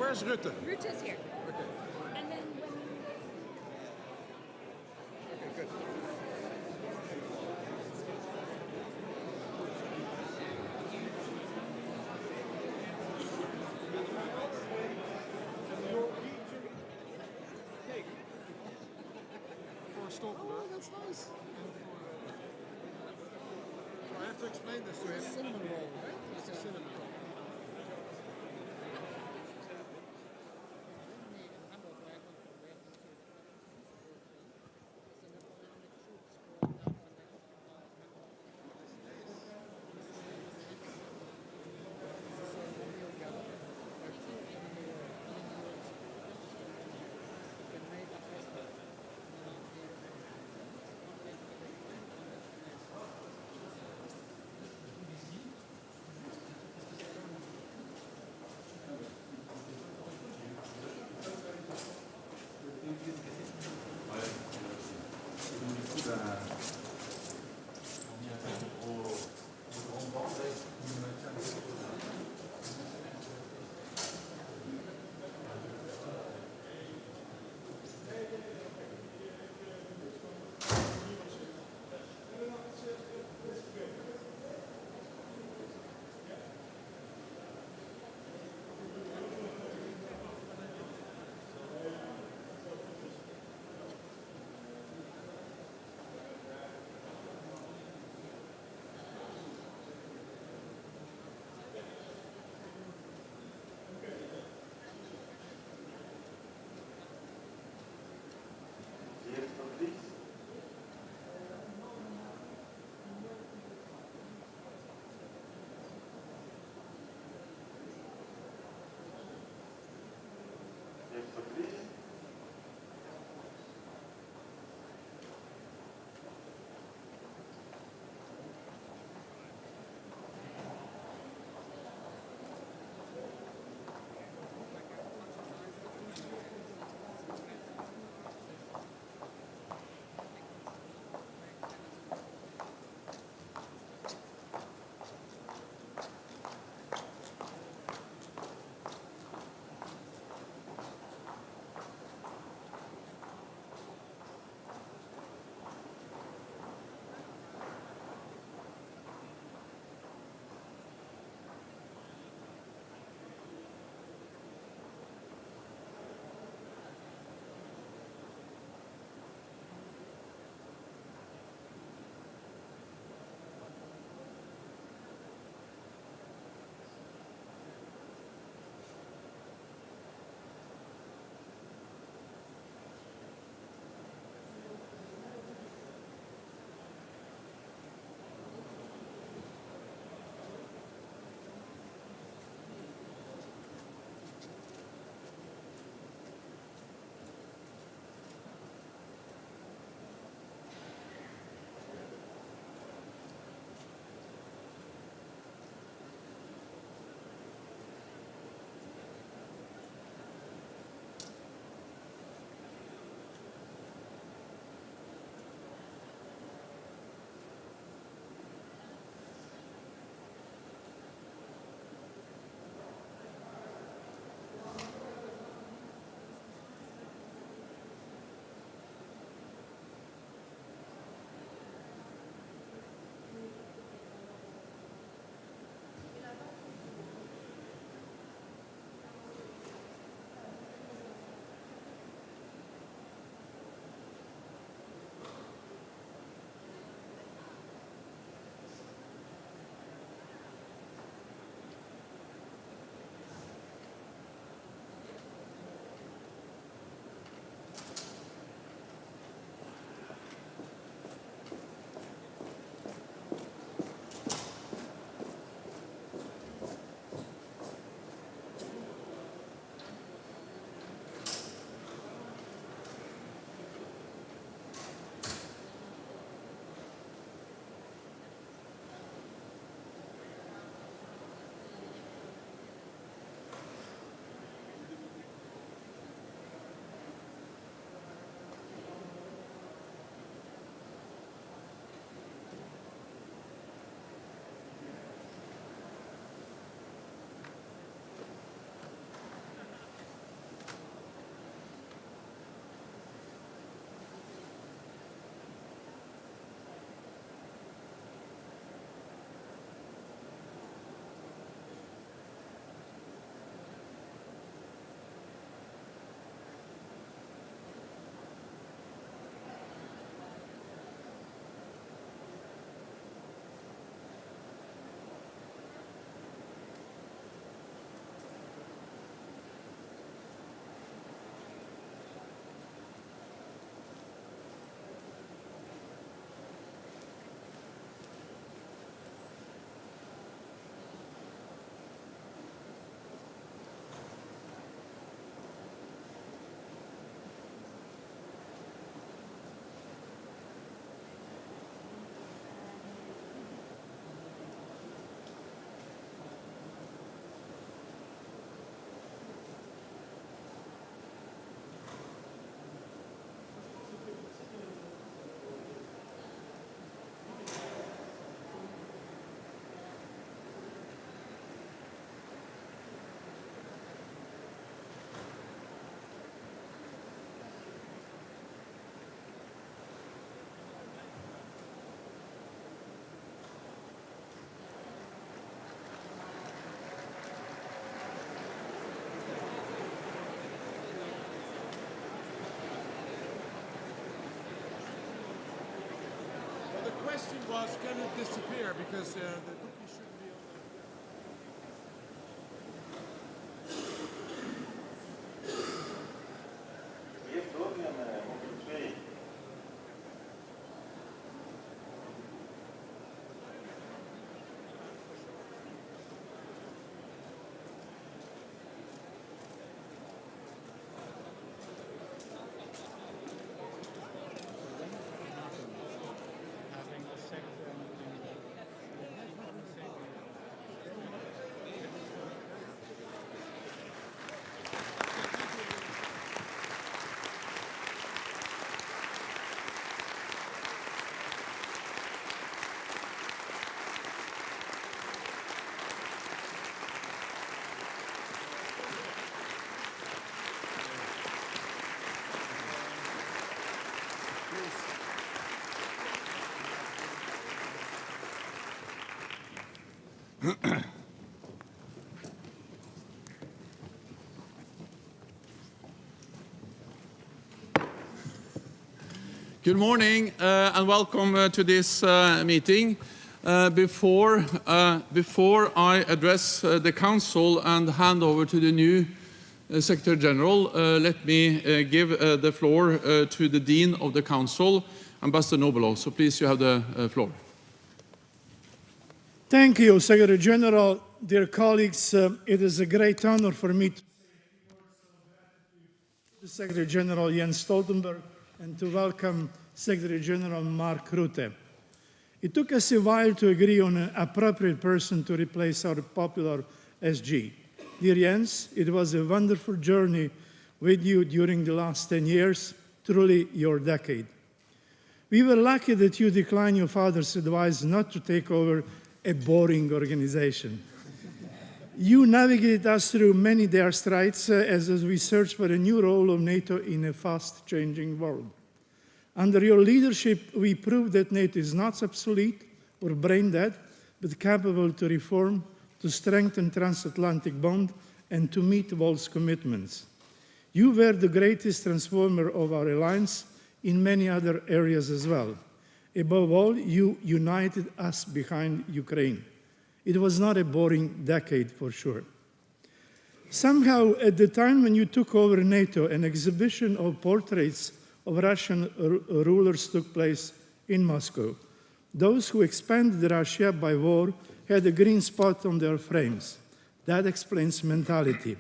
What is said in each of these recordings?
where's Rutte? Rutte's here. Okay. And then when Okay, good. For Stoltenberg. Oh, that's nice. So I have to explain this to him. Cinnamon roll, right? It's a cinnamon roll. was going to disappear because the cookie shouldn't be on Good morning and welcome to this meeting. Before I address the Council and hand over to the new Secretary General, let me give the floor to the Dean of the Council, Ambassador Nobelo. So please, you have the floor. Thank you, Secretary General. Dear colleagues, it is a great honor for me to the Secretary General Jens Stoltenberg and to welcome Secretary General Marku Rютте. It took us a while to agree on an appropriate person to replace our popular SG. Dear Jens, it was a wonderful journey with you during the last 10 years, truly your decade. We were lucky that you declined your father's advice not to take over a boring organization. You navigated us through many dire straits as we searched for a new role of NATO in a fast-changing world. Under your leadership, we proved that NATO is not obsolete or brain-dead, but capable to reform, to strengthen transatlantic bond, and to meet world's commitments. You were the greatest transformer of our alliance in many other areas as well. Above all, you united us behind Ukraine. It was not a boring decade, for sure. Somehow, at the time when you took over NATO, an exhibition of portraits of Russian rulers took place in Moscow. Those who expanded Russia by war had a green spot on their frames. That explains mentality.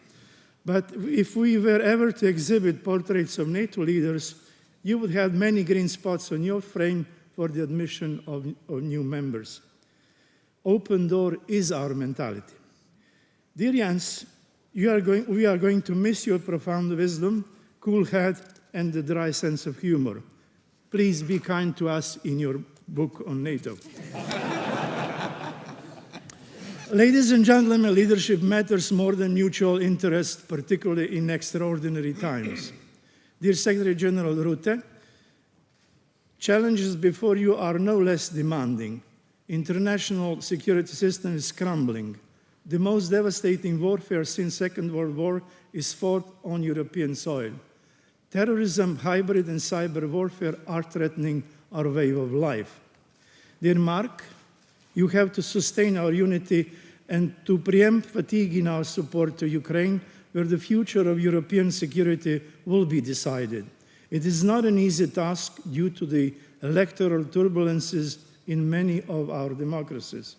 But if we were ever to exhibit portraits of NATO leaders, you would have many green spots on your frame for the admission of new members. Open door is our mentality. Dear Jens, we are going to miss your profound wisdom, cool head, and the dry sense of humor. Please be kind to us in your book on NATO. Ladies and gentlemen, leadership matters more than mutual interest, particularly in extraordinary times. Dear Secretary General Rutte, challenges before you are no less demanding. International security system is crumbling. The most devastating warfare since Second World War is fought on European soil. Terrorism, hybrid and cyber warfare are threatening our way of life. Dear Mark, you have to sustain our unity and to preempt fatigue in our support to Ukraine, where the future of European security will be decided. It is not an easy task due to the electoral turbulences in many of our democracies.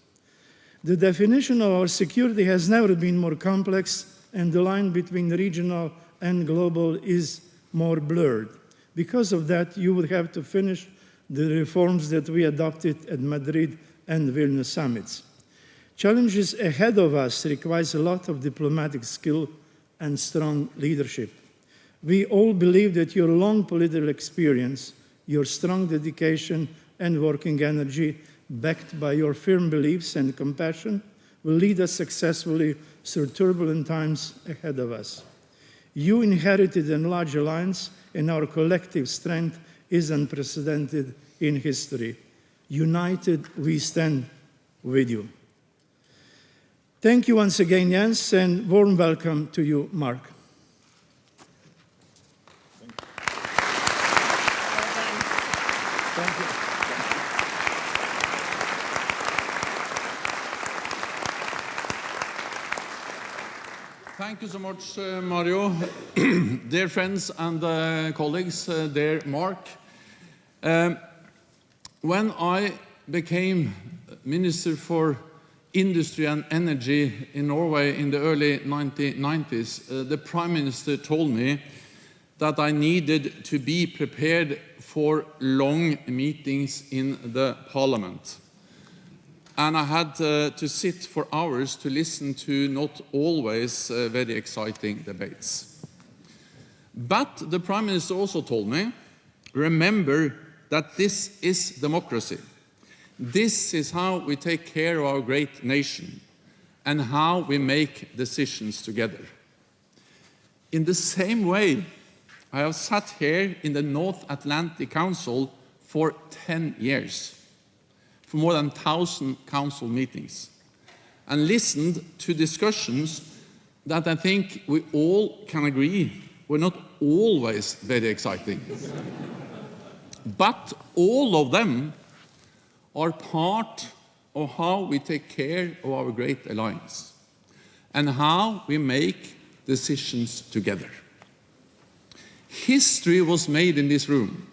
The definition of our security has never been more complex, and the line between regional and global is more blurred. Because of that, you would have to finish the reforms that we adopted at Madrid and Vilnius summits. Challenges ahead of us requires a lot of diplomatic skill and strong leadership. We all believe that your long political experience, your strong dedication and working energy, backed by your firm beliefs and compassion, will lead us successfully through turbulent times ahead of us. You inherited a large alliance, and our collective strength is unprecedented in history. United, we stand with you. Thank you once again, Jens, and warm welcome to you, Mark. Thank you. Thank you so much, Mario. Dear friends and colleagues, dear Mark. When I became Minister for Industry and Energy in Norway in the early 1990s, the Prime Minister told me that I needed to be prepared for long meetings in the Parliament. And I had to sit for hours to listen to not always very exciting debates. But the Prime Minister also told me, remember that this is democracy. This is how we take care of our great nation and how we make decisions together. In the same way, I have sat here in the North Atlantic Council for 10 years. For more than 1,000 council meetings, and listened to discussions that I think we all can agree were not always very exciting. But all of them are part of how we take care of our great alliance and how we make decisions together. History was made in this room.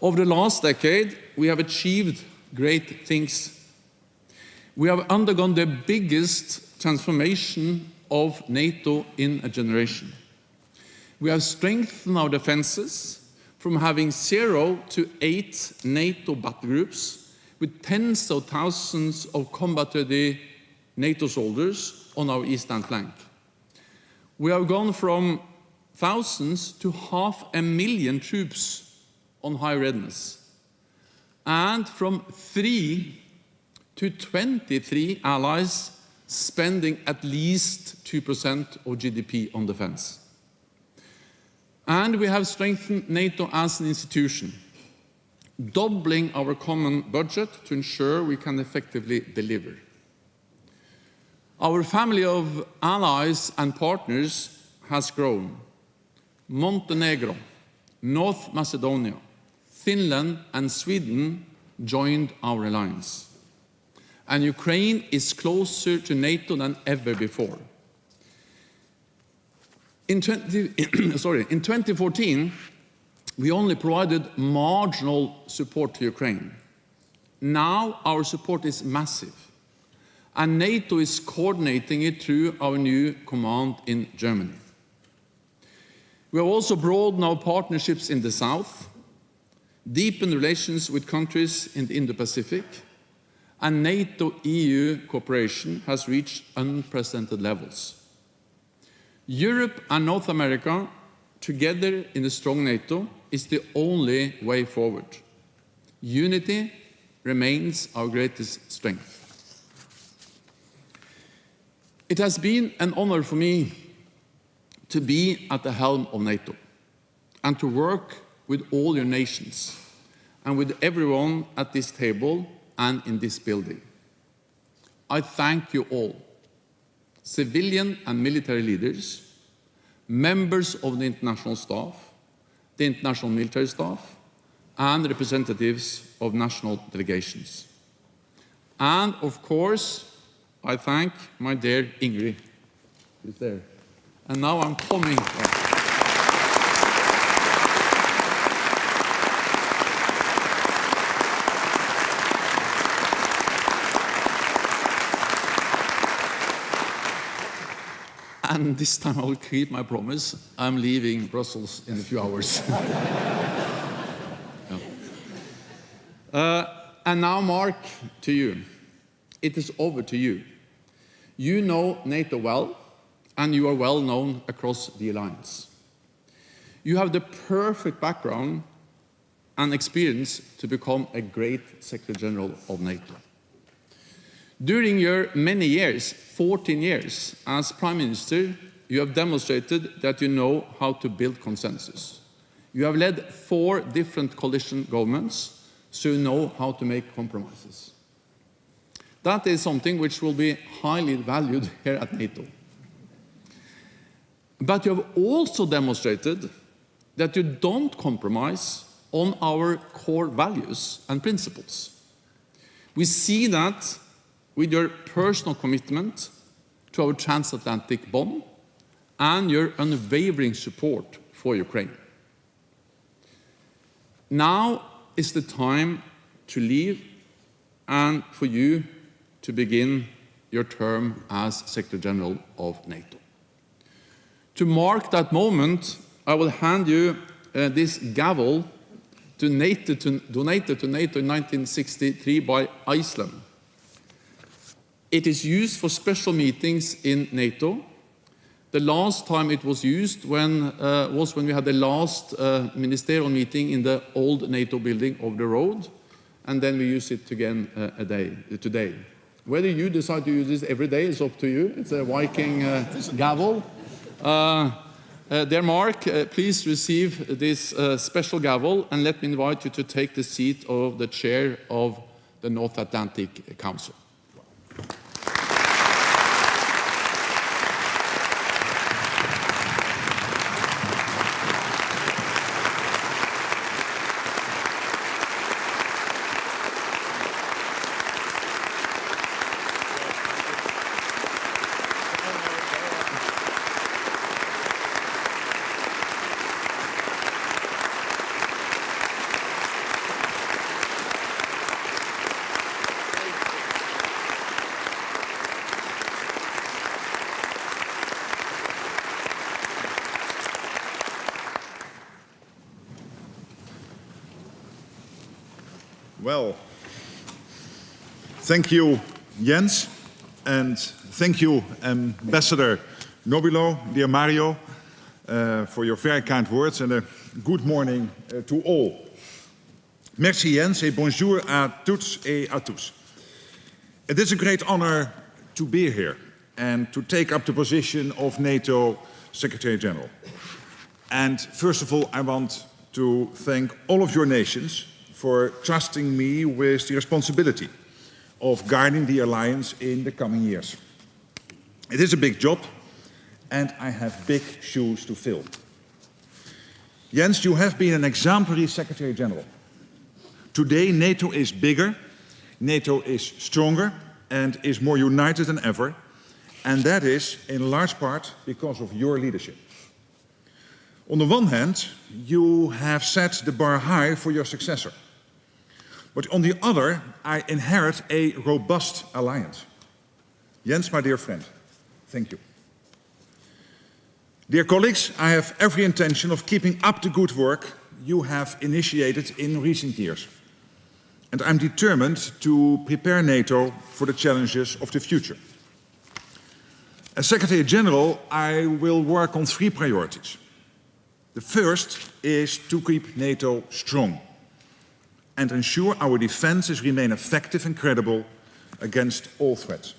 Over the last decade, we have achieved great things. We have undergone the biggest transformation of NATO in a generation. We have strengthened our defenses from having 0 to 8 NATO battle groups with tens of thousands of combat-ready NATO soldiers on our eastern flank. We have gone from thousands to 500,000 troops on high readiness, and from 3 to 23 allies spending at least 2% of GDP on defense. And we have strengthened NATO as an institution, doubling our common budget to ensure we can effectively deliver. Our family of allies and partners has grown. Montenegro, North Macedonia, Finland and Sweden joined our alliance. And Ukraine is closer to NATO than ever before. In 2014, we only provided marginal support to Ukraine. Now our support is massive, and NATO is coordinating it through our new command in Germany. We have also broadened our partnerships in the south, deepened relations with countries in the Indo-Pacific, and NATO-EU cooperation has reached unprecedented levels. Europe and North America, together in a strong NATO, is the only way forward. Unity remains our greatest strength. It has been an honor for me to be at the helm of NATO and to work with all your nations and with everyone at this table and in this building. I thank you all, civilian and military leaders, members of the international staff, the international military staff, and representatives of national delegations. And of course, I thank my dear Ingrid, who's there. And now I'm coming. And this time I will keep my promise. I'm leaving Brussels in a few hours. And now, Mark, to you. It is over to you. You know NATO well, and you are well known across the alliance. You have the perfect background and experience to become a great Secretary General of NATO. During your many years, 14 years, as Prime Minister, you have demonstrated that you know how to build consensus. You have led 4 different coalition governments, so you know how to make compromises. That is something which will be highly valued here at NATO. But you have also demonstrated that you don't compromise on our core values and principles. We see that with your personal commitment to our transatlantic bond and your unwavering support for Ukraine. Now is the time to leave and for you to begin your term as Secretary General of NATO. To mark that moment, I will hand you this gavel donated to NATO in 1963 by Iceland. It is used for special meetings in NATO. The last time it was used was when we had the last ministerial meeting in the old NATO building over the road, and then we use it again today. Whether you decide to use this every day is up to you. It's a Viking gavel. Dear Mark, please receive this special gavel, and let me invite you to take the seat of the chair of the North Atlantic Council. Well, thank you, Jens, and thank you, Ambassador Nobilo, dear Mario, for your very kind words, and a good morning to all. Merci, Jens, et bonjour à toutes et à tous. It is a great honor to be here and to take up the position of NATO Secretary General. And first of all, I want to thank all of your nations for trusting me with the responsibility of guiding the alliance in the coming years. It is a big job, and I have big shoes to fill. Jens, you have been an exemplary Secretary General. Today, NATO is bigger, NATO is stronger, and is more united than ever, and that is in large part because of your leadership. On the one hand, you have set the bar high for your successor. But on the other, I inherit a robust alliance. Jens, my dear friend, thank you. Dear colleagues, I have every intention of keeping up the good work you have initiated in recent years. And I'm determined to prepare NATO for the challenges of the future. As Secretary General, I will work on 3 priorities. The first is to keep NATO strong and ensure our defenses remain effective and credible against all threats.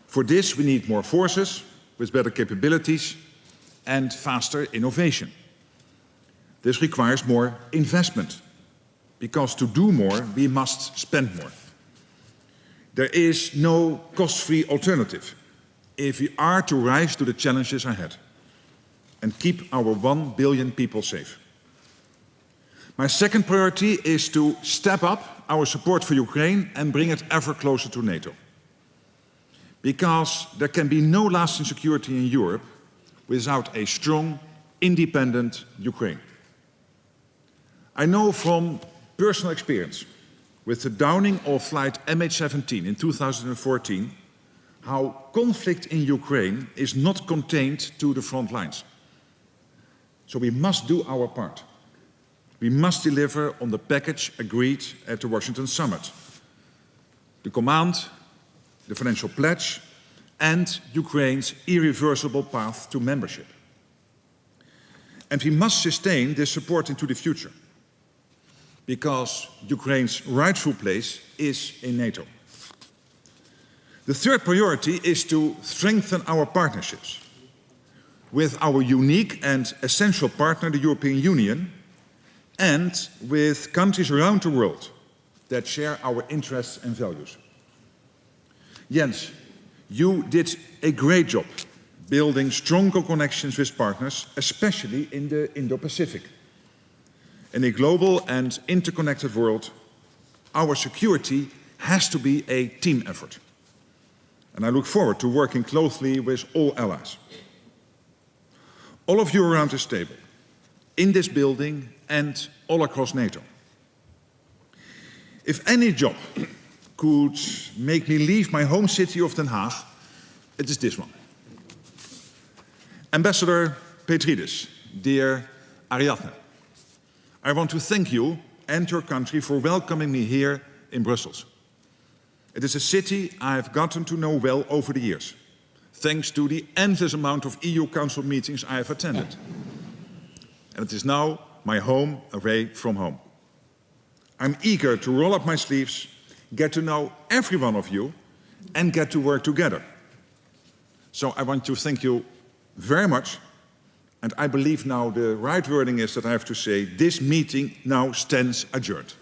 For this, we need more forces with better capabilities and faster innovation. This requires more investment, because to do more, we must spend more. There is no cost-free alternative if we are to rise to the challenges ahead and keep our 1 billion people safe. My second priority is to step up our support for Ukraine and bring it ever closer to NATO. Because there can be no lasting security in Europe without a strong, independent Ukraine. I know from personal experience, with the downing of flight MH17 in 2014, how conflict in Ukraine is not contained to the front lines. So we must do our part. We must deliver on the package agreed at the Washington summit. The command, the financial pledge, and Ukraine's irreversible path to membership. And we must sustain this support into the future, because Ukraine's rightful place is in NATO. The third priority is to strengthen our partnerships with our unique and essential partner, the European Union, and with countries around the world that share our interests and values. Jens, you did a great job building stronger connections with partners, especially in the Indo-Pacific. In a global and interconnected world, our security has to be a team effort. And I look forward to working closely with all allies. all of you around this table, in this building and all across NATO. If any job could make me leave my home city of Den Haag, it is this one. Ambassador Petrides, dear Ariadne, I want to thank you and your country for welcoming me here in Brussels. It is a city I have gotten to know well over the years, thanks to the endless amount of EU Council meetings I have attended. And it is now my home away from home. I'm eager to roll up my sleeves, get to know every one of you, and get to work together. So I want to thank you very much. And I believe now the right wording is that I have to say, this meeting now stands adjourned.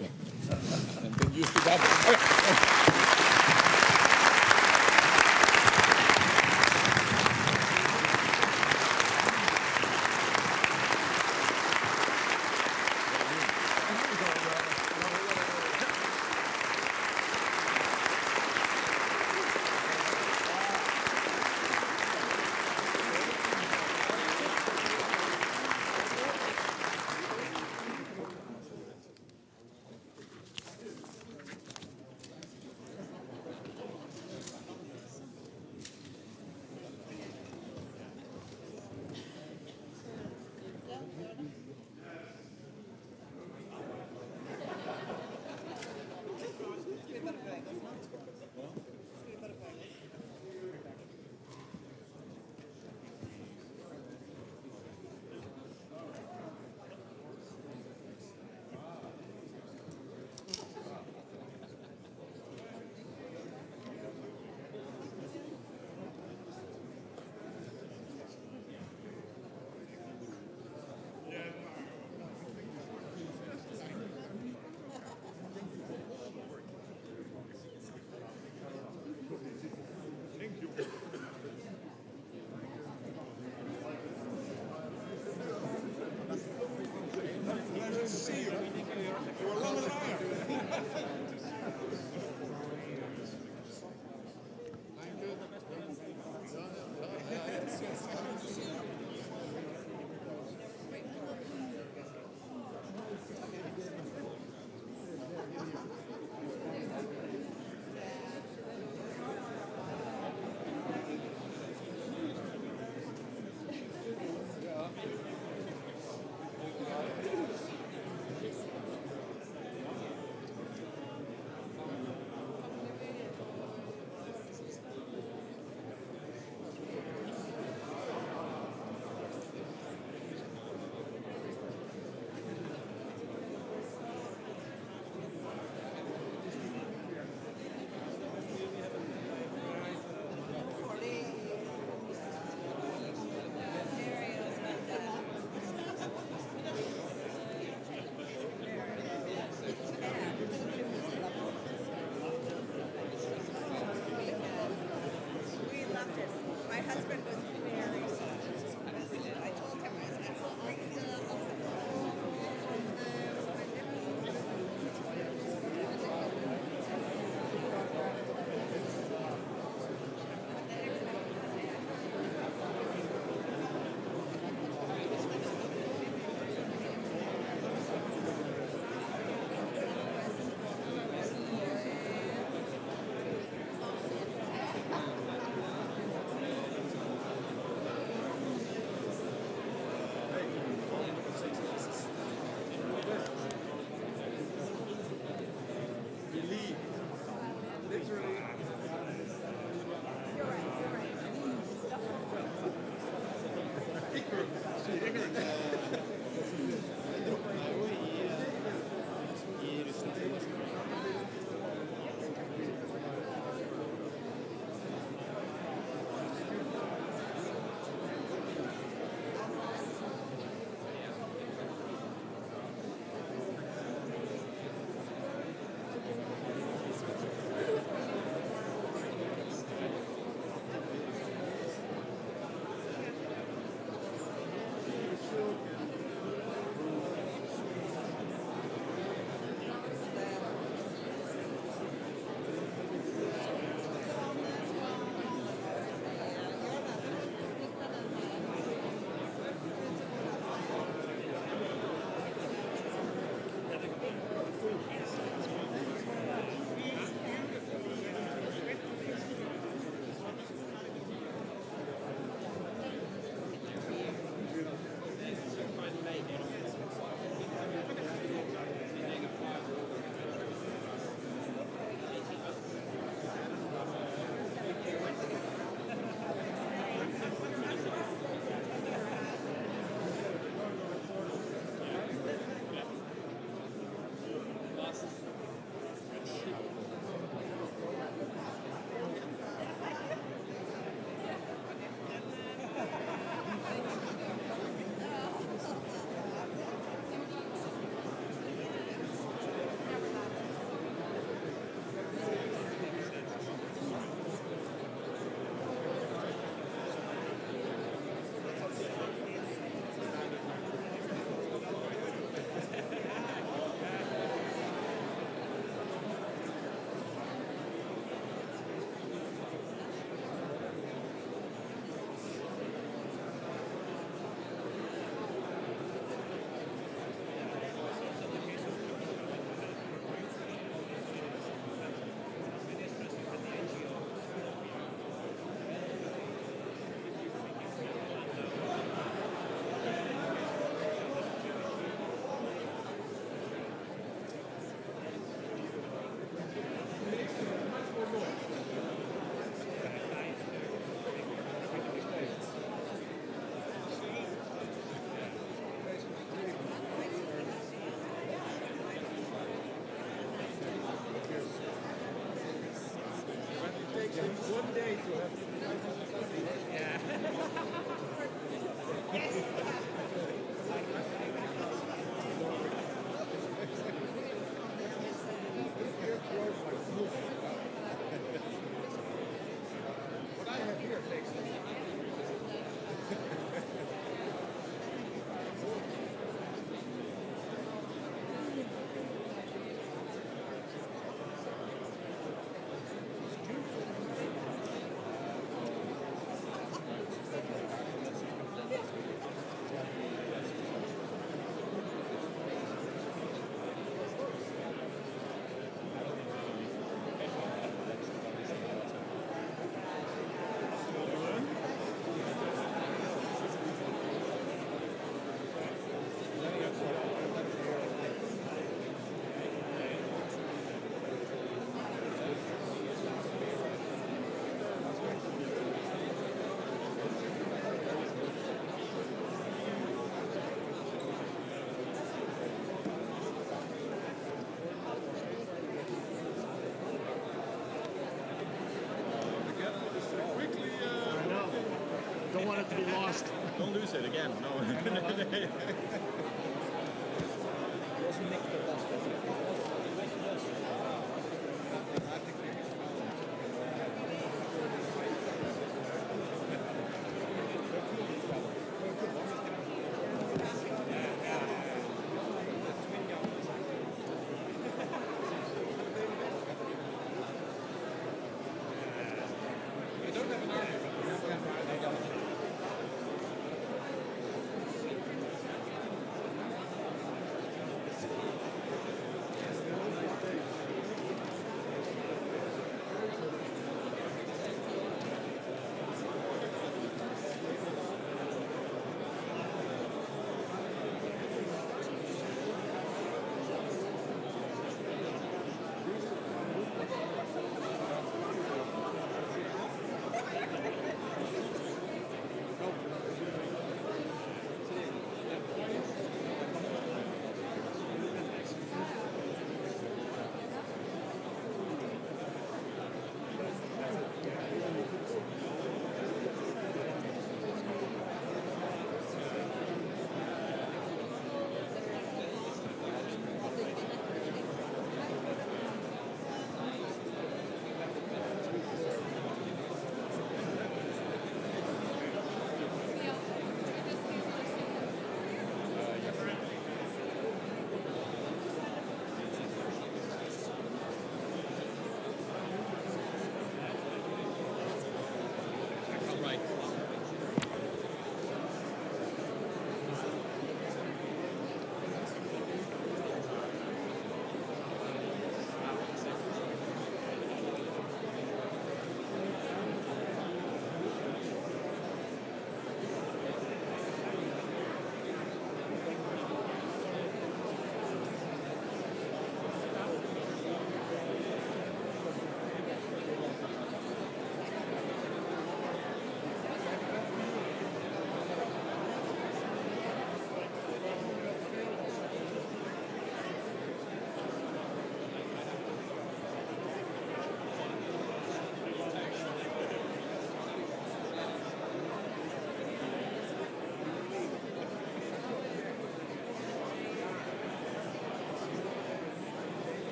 Don't lose it again. No.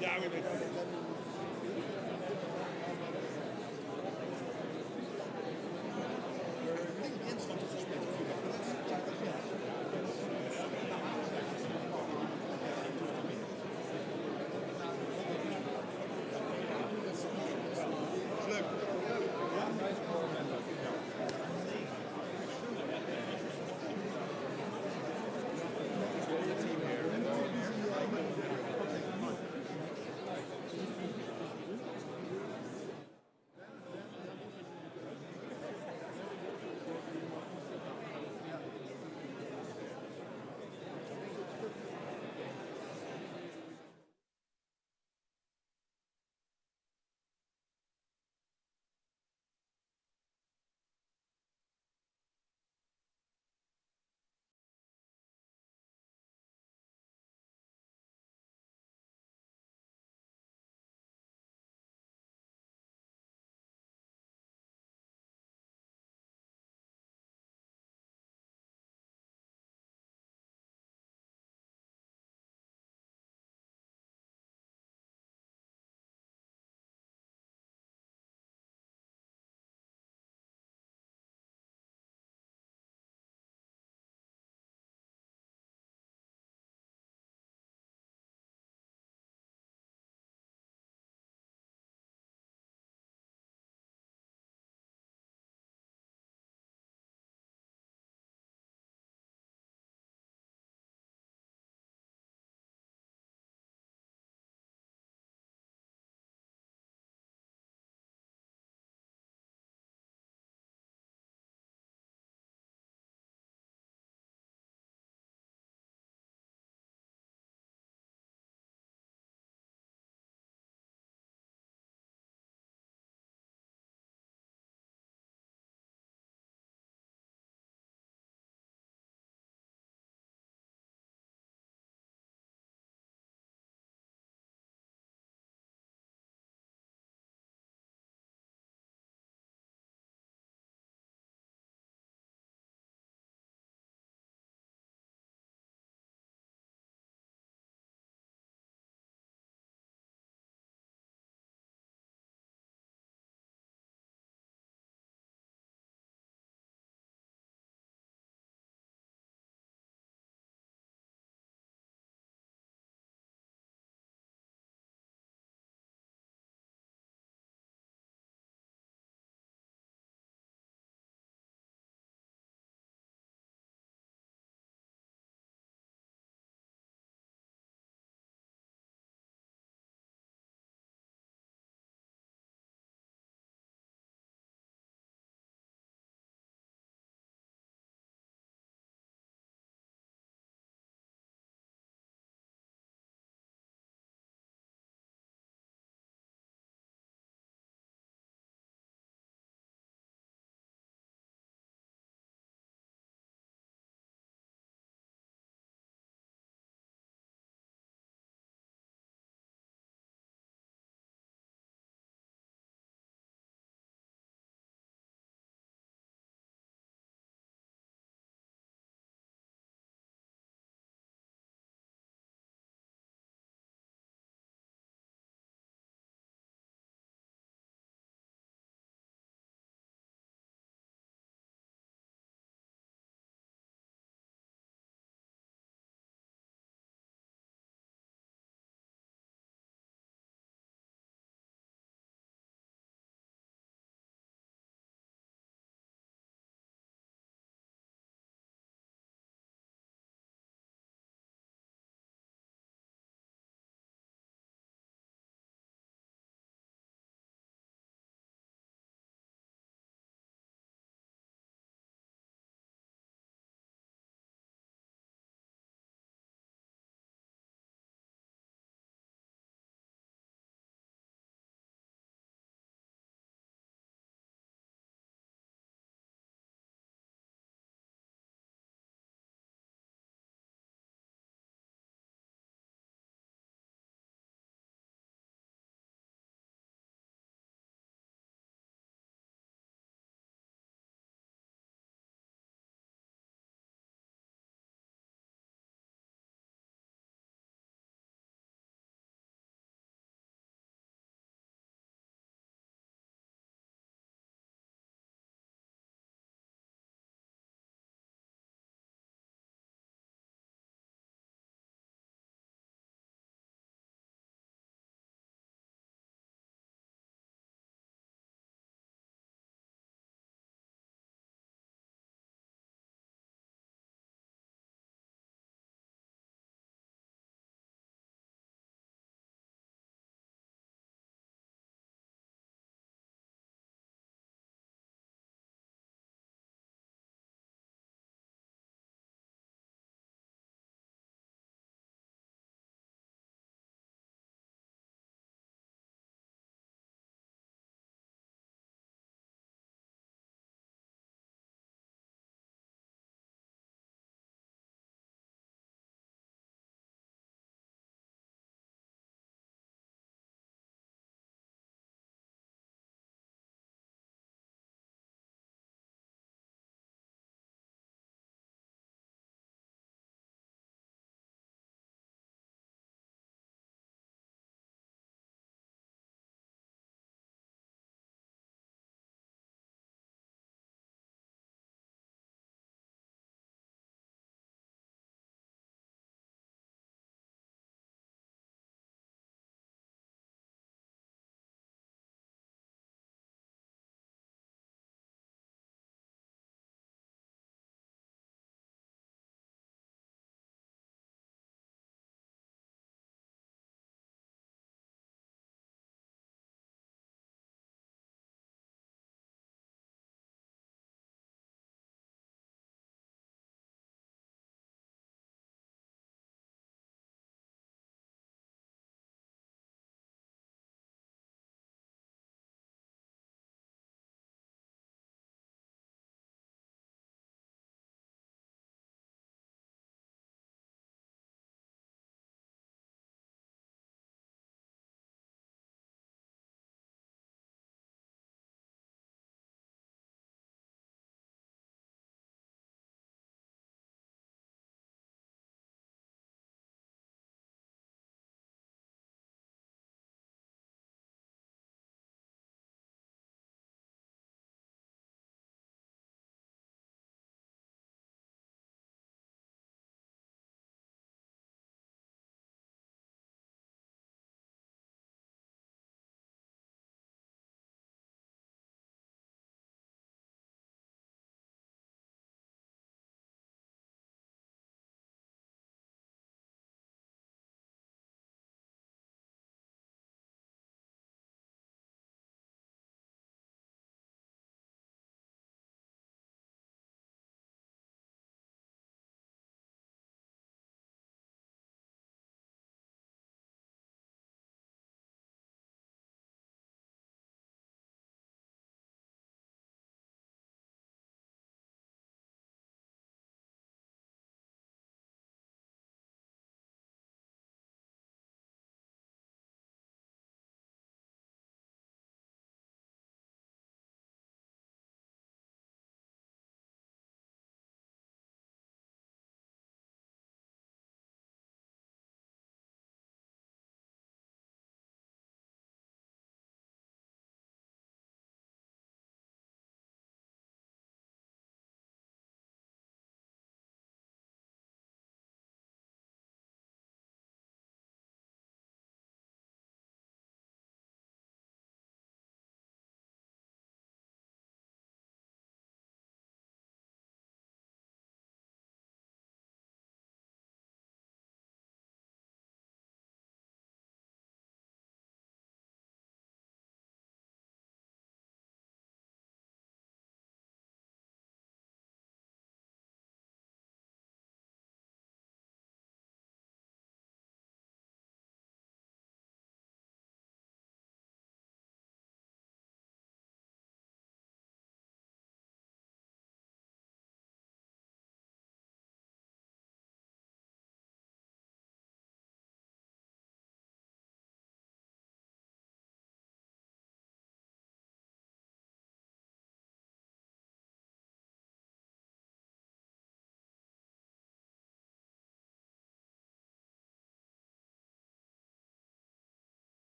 Ja, we weten.